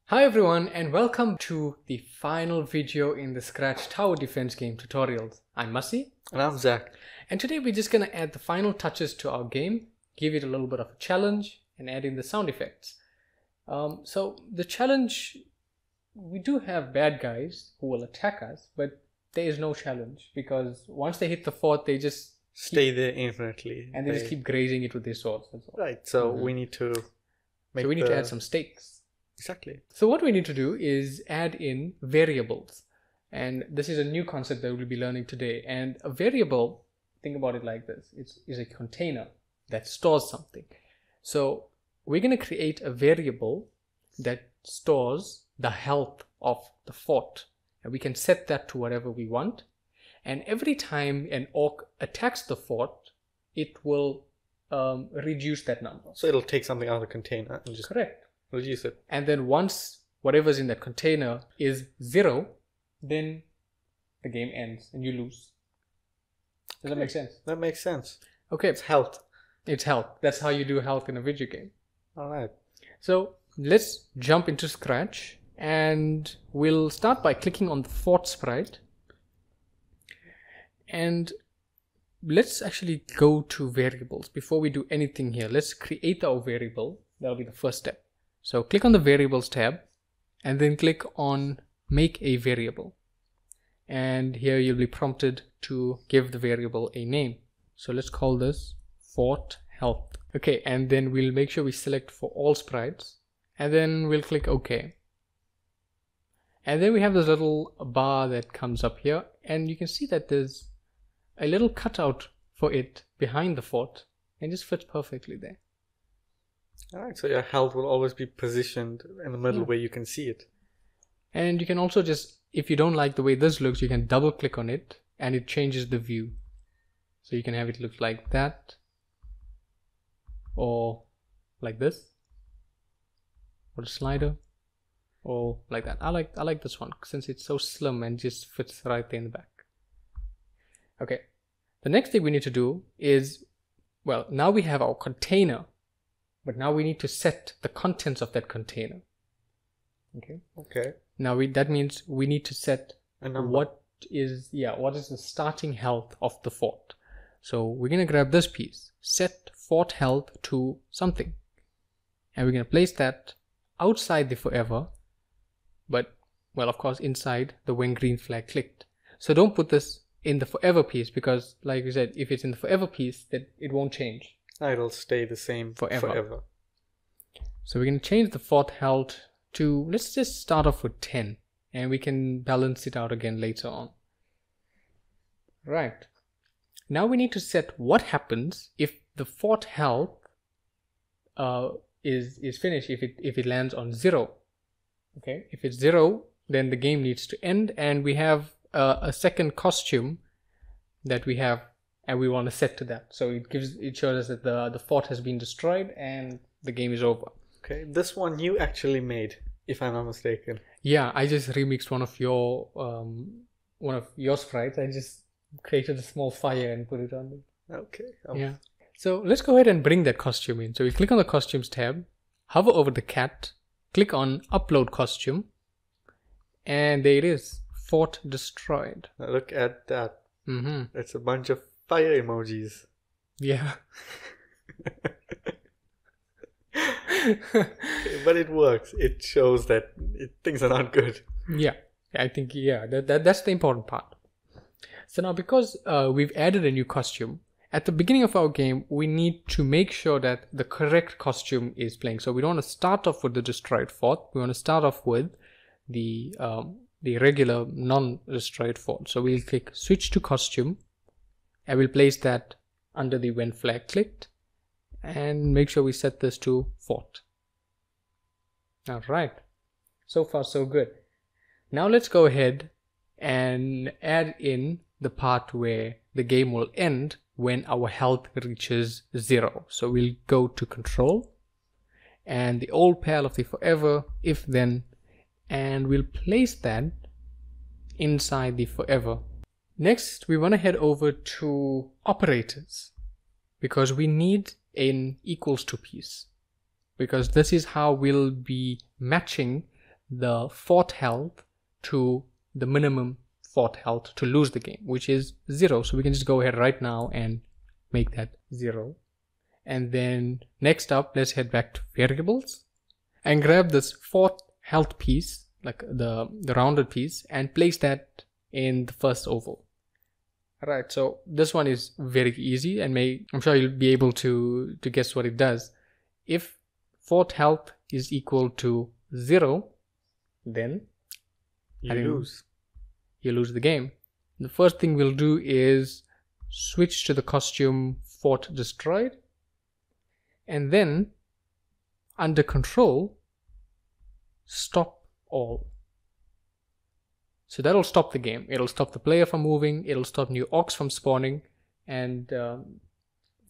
Hi everyone and welcome to the final video in the Scratch Tower Defense game tutorials. I'm Masi. And I'm Zach. And today we're just going to add the final touches to our game, give it a little bit of a challenge and add in the sound effects. So the challenge, we do have bad guys who will attack us, but there is no challenge because once they hit the fort, they just stay there infinitely. And they just keep grazing it with their swords. That's all. Right, so we need to to add some stakes. Exactly. So what we need to do is add in variables. And this is a new concept that we'll be learning today. And a variable, think about it like this, is a container that stores something. So we're going to create a variable that stores the health of the fort. And we can set that to whatever we want. And every time an orc attacks the fort, it will reduce that number. So it'll take something out of the container and just reduce it. And then once whatever's in that container is 0, then the game ends and you lose. Does that make sense? That makes sense. Okay. It's health. It's health. That's how you do health in a video game. Alright. So let's jump into Scratch and we'll start by clicking on the fort sprite. And let's actually go to variables. Before we do anything here, let's create our variable. That'll be the first step. So click on the variables tab and then click on make a variable. And here you'll be prompted to give the variable a name. So let's call this fort health. Okay, and then we'll make sure we select for all sprites and then we'll click OK. And then we have this little bar that comes up here and you can see that there's a little cutout for it behind the fort and just fits perfectly there. Alright, so your health will always be positioned in the middle where you can see it. And you can also just, if you don't like the way this looks, you can double click on it and it changes the view. So you can have it look like that or like this or a slider or like that. I like this one since it's so slim and just fits right there in the back. Okay, the next thing we need to do is, well, now we have our container, but now we need to set the contents of that container. Okay. Now that means we need to set what is the starting health of the fort. So we're going to grab this piece, set fort health to something. And we're going to place that outside the forever, but, well, of course, inside the when green flag clicked. So don't put this in the forever piece because, like we said, if it's in the forever piece, then it won't change. It'll stay the same forever. So we're going to change the fort health to, let's just start off with 10 and we can balance it out again later on. Right. Now we need to set what happens if the fort health is finished, if it lands on 0. Okay. If it's 0, then the game needs to end and we have a second costume that we have and we want to set to that. So it shows us that the fort has been destroyed and the game is over. Okay, this one you actually made, if I'm not mistaken. Yeah, I just remixed one of your sprites. I just created a small fire and put it on it. Okay. Yeah. So let's go ahead and bring that costume in. So we click on the costumes tab, hover over the cat, click on upload costume, and there it is. Fort destroyed. Now look at that. It's a bunch of fire emojis. Yeah. But it works. It shows that things are not good. Yeah, I think that's the important part. So now because we've added a new costume, at the beginning of our game we need to make sure that the correct costume is playing. So we don't want to start off with the destroyed fort. We want to start off with the regular non-destroyed fort. So we'll click switch to costume and we'll place that under the when flag clicked and make sure we set this to fort. Alright, so far so good. Now let's go ahead and add in the part where the game will end when our health reaches 0. So we'll go to control and the old pal of the forever if then, and we'll place that inside the forever. Next, we want to head over to operators because we need an equals to piece. because this is how we'll be matching the fort health to the minimum fort health to lose the game, which is 0. So we can just go ahead right now and make that 0. And then next up, let's head back to variables and grab this fort health piece, like the rounded piece, and place that in the first oval. Alright, so this one is very easy, and I'm sure you'll be able to guess what it does. If fort health is equal to 0, then you lose. You lose the game. The first thing we'll do is switch to the costume fort destroyed, and then under control, stop all. So that'll stop the game. It'll stop the player from moving, it'll stop new orcs from spawning, and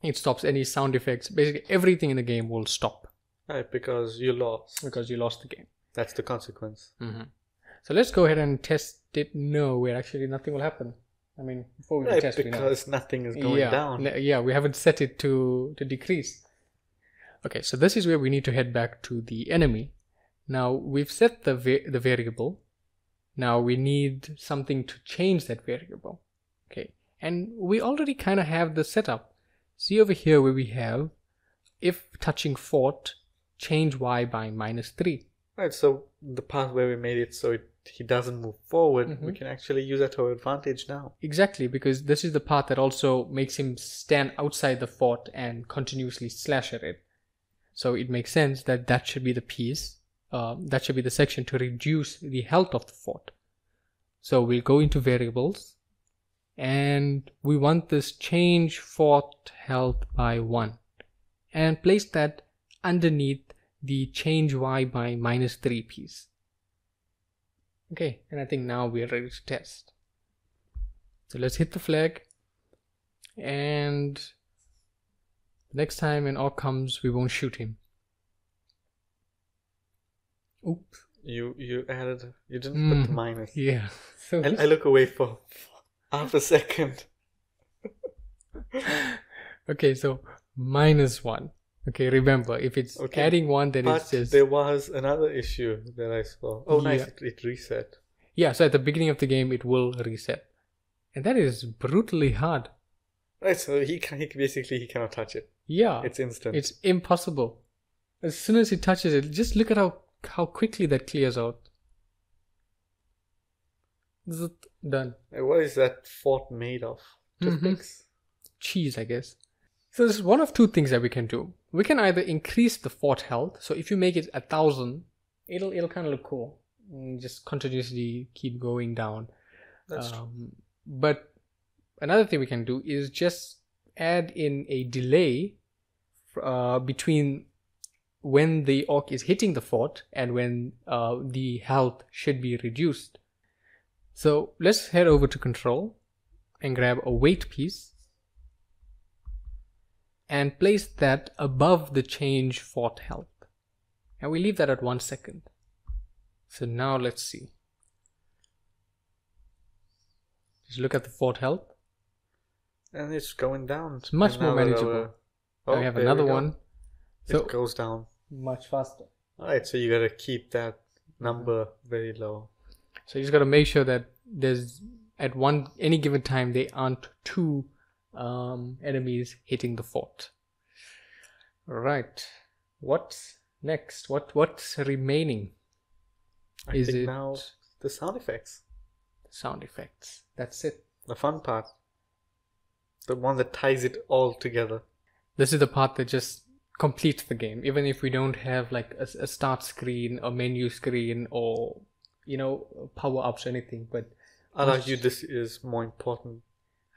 it stops any sound effects. Basically everything in the game will stop. Right, because you lost. Because you lost the game. That's the consequence. So let's go ahead and test it. No, where actually nothing will happen. I mean, before we test, because nothing is going down. Yeah, we haven't set it to decrease. Okay, so this is where we need to head back to the enemy. Now we've set the variable. Now we need something to change that variable. Okay, and we already kind of have the setup. See over here where we have, if touching fort, change y by -3. Right, so the part where we made it so he doesn't move forward, we can actually use that to our advantage now. Exactly, because this is the part that also makes him stand outside the fort and continuously slash at it. So it makes sense that that should be the piece, that should be the section to reduce the health of the fort. So we'll go into variables, and we want this change fort health by 1, and place that underneath the change y by -3 piece. Okay, and I think now we're ready to test. So let's hit the flag, and next time an orc comes, we won't shoot him. Oops. You didn't put the minus. Yeah. So I look away for half a second. Okay, so -1. Okay, remember, if it's adding 1, then it's just... there was another issue that I saw. Oh, nice, it reset. Yeah, so at the beginning of the game, it will reset. And that is brutally hard. Right, so he basically cannot touch it. Yeah. It's instant. It's impossible. As soon as he touches it, just look at how quickly that clears out. Done. What is that fort made of? Toothpicks? Cheese, I guess. So there's one of two things that we can do. We can either increase the fort health. So if you make it 1,000, it'll kind of look cool. Just continuously keep going down. That's true. But another thing we can do is just add in a delay between when the orc is hitting the fort and when the health should be reduced. So let's head over to control and grab a weight piece and place that above the change fort health. And we leave that at 1 second. So now let's see. Just look at the fort health. And it's going down. It's much more manageable. Now we have another one. So it goes down. Much faster. Alright, so you gotta keep that number very low. So you just gotta make sure that there's at any given time there aren't 2 enemies hitting the fort. Right. What's next? What's remaining? I think now the sound effects. Sound effects. That's it. The fun part. The one that ties it all together. This is the part that just completes the game. Even if we don't have like a start screen, a menu screen, or power-ups or anything. But I'll argue this is more important.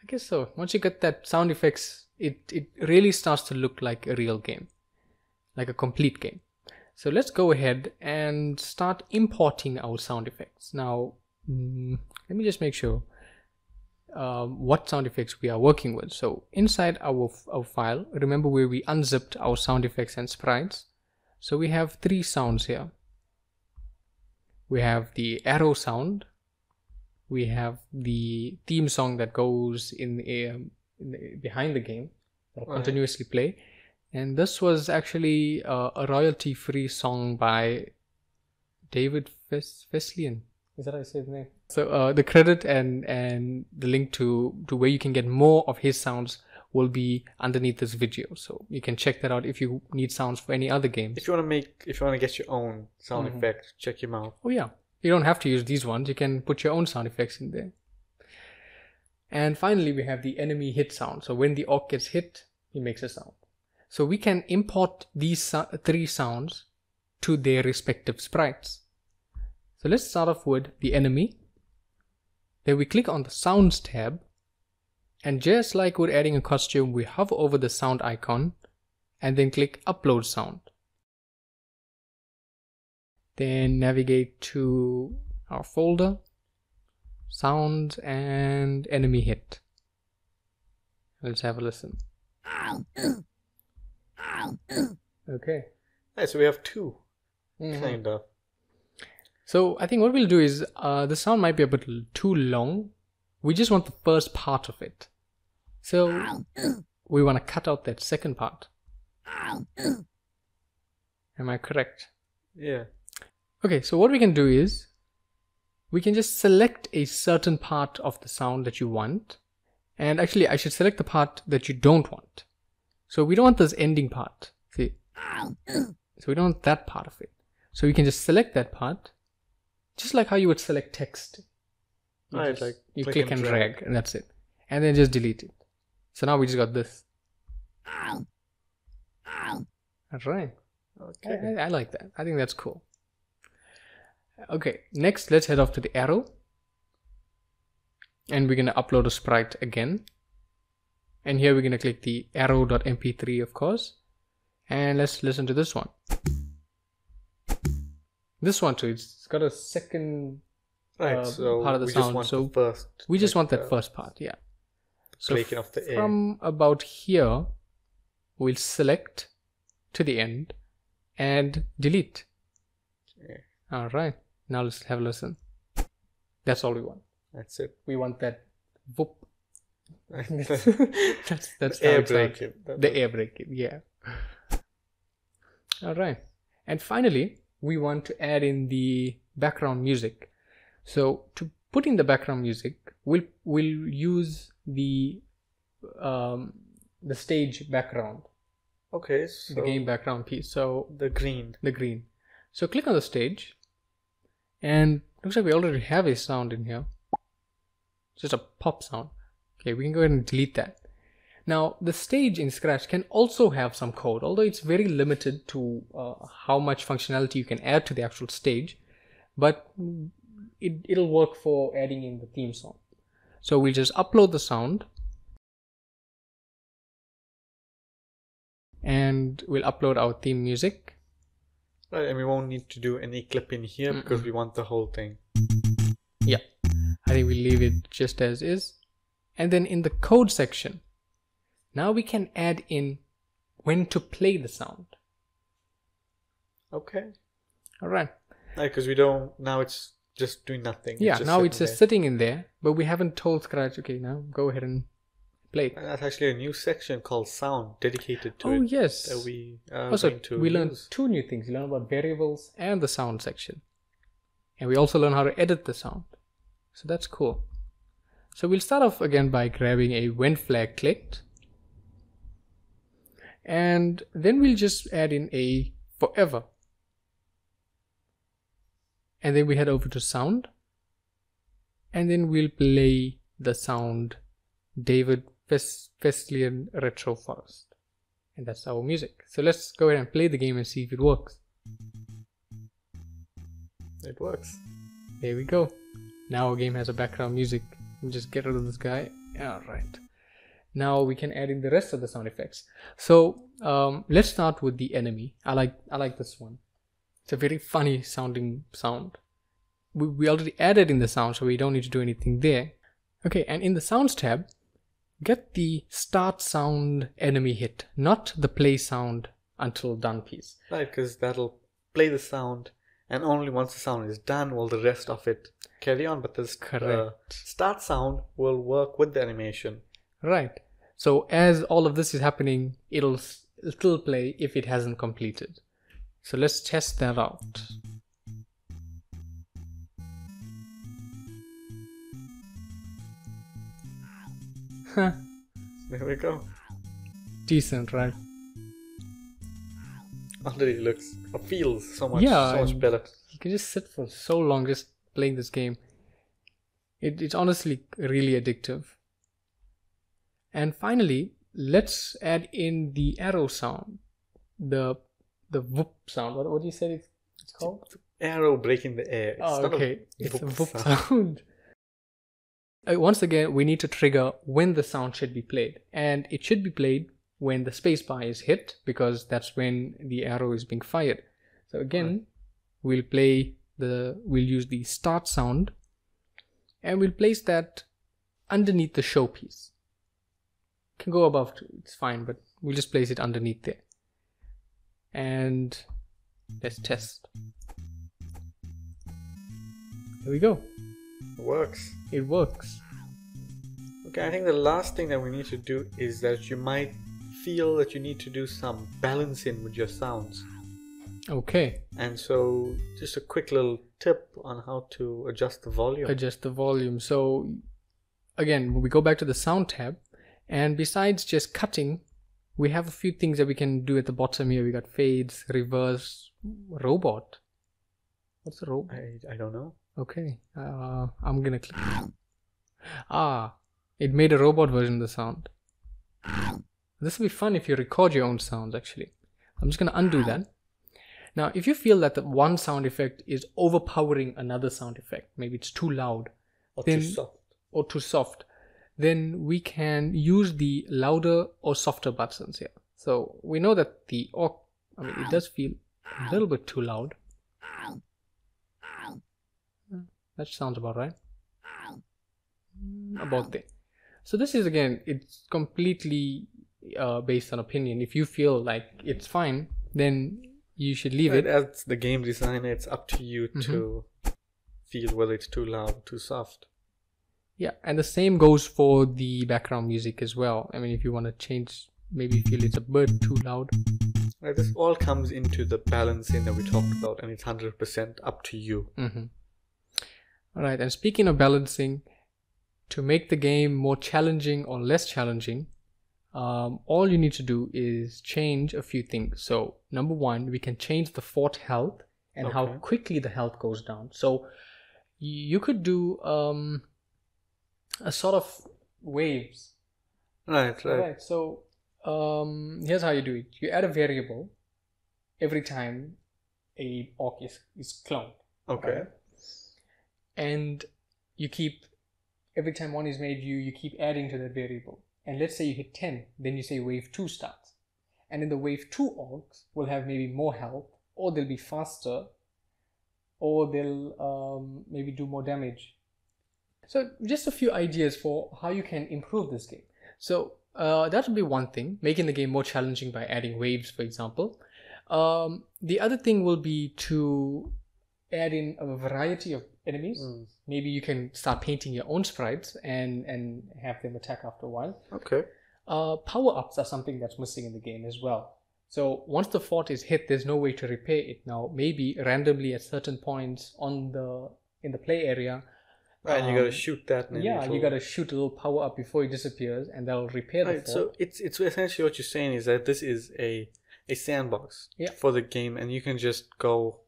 I guess so. Once you get that sound effects, it really starts to look like a real game. Like a complete game. So let's go ahead and start importing our sound effects. Now, let me just make sure what sound effects we are working with. So inside our file, remember where we unzipped our sound effects and sprites. So we have 3 sounds here. We have the arrow sound. We have the theme song that goes behind the game that will continuously play. And this was actually a royalty-free song by David Feslian. Is that how I say his name? So the credit and the link to where you can get more of his sounds will be underneath this video. So you can check that out if you need sounds for any other games. If you want to get your own sound effects, check him out. Oh yeah. You don't have to use these ones. You can put your own sound effects in there. And finally, we have the enemy hit sound. So when the orc gets hit, he makes a sound. So we can import these 3 sounds to their respective sprites. So let's start off with the enemy. Then we click on the sounds tab. And just like we're adding a costume, we hover over the sound icon and then click upload sound. Then navigate to our folder, sounds and enemy hit. Let's have a listen. Okay. Right, so we have 2, kind of. So I think what we'll do is, the sound might be a bit too long. We just want the first part of it. So we want to cut out that second part. Am I correct? Yeah. Okay, so what we can do is, we can just select a certain part of the sound that you want. And actually, I should select the part that you don't want. So we don't want this ending part. See? So we don't want that part of it. So you can just select that part, just like how you would select text. You click and drag, and that's it. And then just delete it. So now we just got this. Alright. Okay. I like that. I think that's cool. Okay, next let's head off to the arrow. And we're going to upload a sprite again. And here we're going to click the arrow.mp3, of course. And let's listen to this one. This one too, it's got a second so part of the sound. So we just want that first part, yeah. So of the from about here, we'll select to the end and delete. Yeah. Alright, now let's have a listen. That's all we want. That's it. We want that whoop. that's the air brake. The air brake, yeah. Alright. And finally, we want to add in the background music. So to put in the background music, we'll use the stage background. Okay, so the game background piece. So the green. So click on the stage, and looks like we already have a sound in here. Just a pop sound. Okay, we can go ahead and delete that. Now, the stage in Scratch can also have some code, although it's very limited to how much functionality you can add to the actual stage, but it'll work for adding in the theme song. So we'll just upload the sound, and we'll upload our theme music. Right, and we won't need to do any clip in here because we want the whole thing. Yeah, I think we'll leave it just as is. And then in the code section, now we can add in when to play the sound. Okay. Alright. Because we don't, now it's just doing nothing. Yeah, now it's just sitting in there, but we haven't told Scratch, okay, now go ahead and play. And that's actually a new section called sound dedicated to it. Oh, yes. That we we learned 2 new things. We learned about variables and the sound section. And we also learned how to edit the sound. So that's cool. So we'll start off again by grabbing a when flag clicked. And then we'll just add in a forever. And then we head over to sound. And then we'll play the sound David Feslian Retro Forest. And that's our music. So let's go ahead and play the game and see if it works. It works. There we go. Now our game has a background music. We'll just get rid of this guy. Alright. Now we can add in the rest of the sound effects. So let's start with the enemy. I like this one. It's a very funny sounding sound. We already added in the sound, so we don't need to do anything there. Okay, and in the sounds tab, get the start sound enemy hit, not the play sound until done piece. Right, because that'll play the sound, and only once the sound is done will the rest of it carry on. But this start sound will work with the animation. Right. So as all of this is happening, it'll still play if it hasn't completed. So let's test that out. There we go. Decent, right? Already looks or feels so much better. You can just sit for so long just playing this game. It's honestly really addictive. And finally, let's add in the arrow sound, the whoop sound. What do you say it's called? Arrow breaking the air. It's a whoop sound. Once again, we need to trigger when the sound should be played, and it should be played when the spacebar is hit, because that's when the arrow is being fired. So again, we'll use the start sound, and we'll place that underneath the showpiece. Can go above too, it's fine, but we'll just place it underneath there. And let's test. There we go. It works. It works. Okay, I think the last thing that we need to do is that you might feel that you need to do some balancing with your sounds. Okay. And so just a quick little tip on how to adjust the volume. Adjust the volume. So again, we go back to the sound tab, and besides just cutting, we have a few things that we can do at the bottom here. We got fades, reverse, robot. What's a robot? I don't know. Okay. I'm gonna click. It made a robot version of the sound. This will be fun if you record your own sounds, actually. I'm just gonna undo that. Now, if you feel that the one sound effect is overpowering another sound effect, maybe it's too loud or too soft, then we can use the louder or softer buttons here. So we know that it does feel a little bit too loud. That sounds about right. About there. So this is, again, it's completely based on opinion. If you feel like it's fine, then you should leave it. As the game designer, it's up to you to feel whether it's too loud, too soft. Yeah, and the same goes for the background music as well. I mean, if you want to change, maybe you feel it's a bit too loud. Right, this all comes into the balancing that we talked about, and it's 100% up to you. Alright, and speaking of balancing, to make the game more challenging or less challenging, all you need to do is change a few things. So number one, we can change the fort health and how quickly the health goes down. So you could do a sort of waves. Right. So here's how you do it. You add a variable every time a orc is cloned. Okay. And you keep, every time one is made, you keep adding to that variable. And let's say you hit 10, then you say wave 2 starts. And in the wave 2 orcs will have maybe more health, or they'll be faster, or they'll maybe do more damage. So just a few ideas for how you can improve this game. So that would be one thing, making the game more challenging by adding waves, for example. The other thing will be to add in a variety of enemies. Maybe you can start painting your own sprites and have them attack after a while. Okay. Power-ups are something that's missing in the game as well. So once the fort is hit, there's no way to repair it. Now, maybe randomly at certain points in the play area. Right, you gotta shoot that. You gotta shoot a little power-up before it disappears, and that'll repair the fort. So it's essentially what you're saying is that this is a sandbox for the game, and you can just go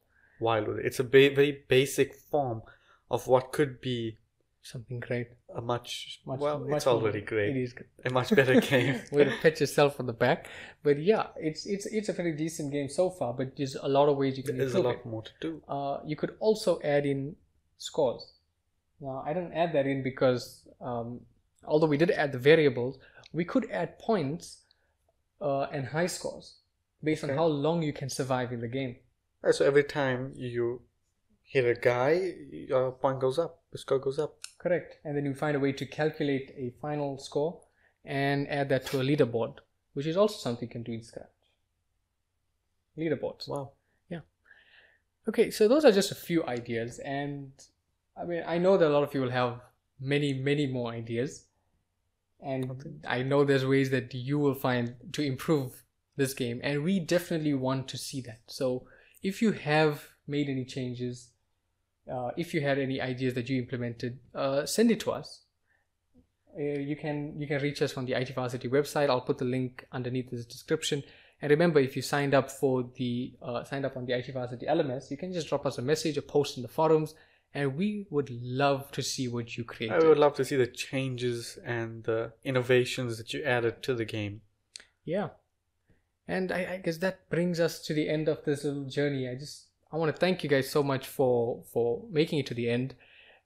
wild with it. It's a very basic form of what could be something great. It's already great. It is good. A much better game. Way to pat yourself on the back. But yeah, it's a very decent game so far, but there's a lot of ways you can improve it. There's a lot more to do. You could also add in scores. Now, I didn't add that in because although we did add the variables, we could add points and high scores based on how long you can survive in the game. Right, so every time you hit a guy, your point goes up, the score goes up. Correct. And then you find a way to calculate a final score and add that to a leaderboard, which is also something you can do in Scratch. Leaderboards. Wow. Yeah. Okay, so those are just a few ideas, and I mean, I know that a lot of you will have many more ideas, and I know there's ways that you will find to improve this game, and we definitely want to see that. So if you have made any changes, if you had any ideas that you implemented, send it to us. you can reach us from the IT Varsity website. I'll put the link underneath this description. And remember, if you signed up on the IT Varsity LMS, you can just drop us a message or post in the forums, and we would love to see what you created. I would love to see the changes and the innovations that you added to the game. Yeah. And I guess that brings us to the end of this little journey. I want to thank you guys so much for making it to the end.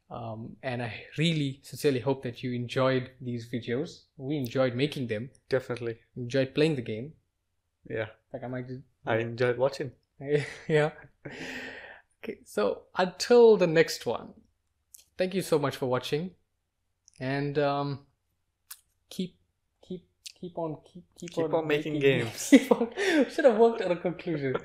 And I really sincerely hope that you enjoyed these videos. We enjoyed making them. Definitely. Enjoyed playing the game. Yeah. Like I enjoyed watching. Yeah. Okay, so until the next one, thank you so much for watching. And keep on making games. Should have worked out a conclusion.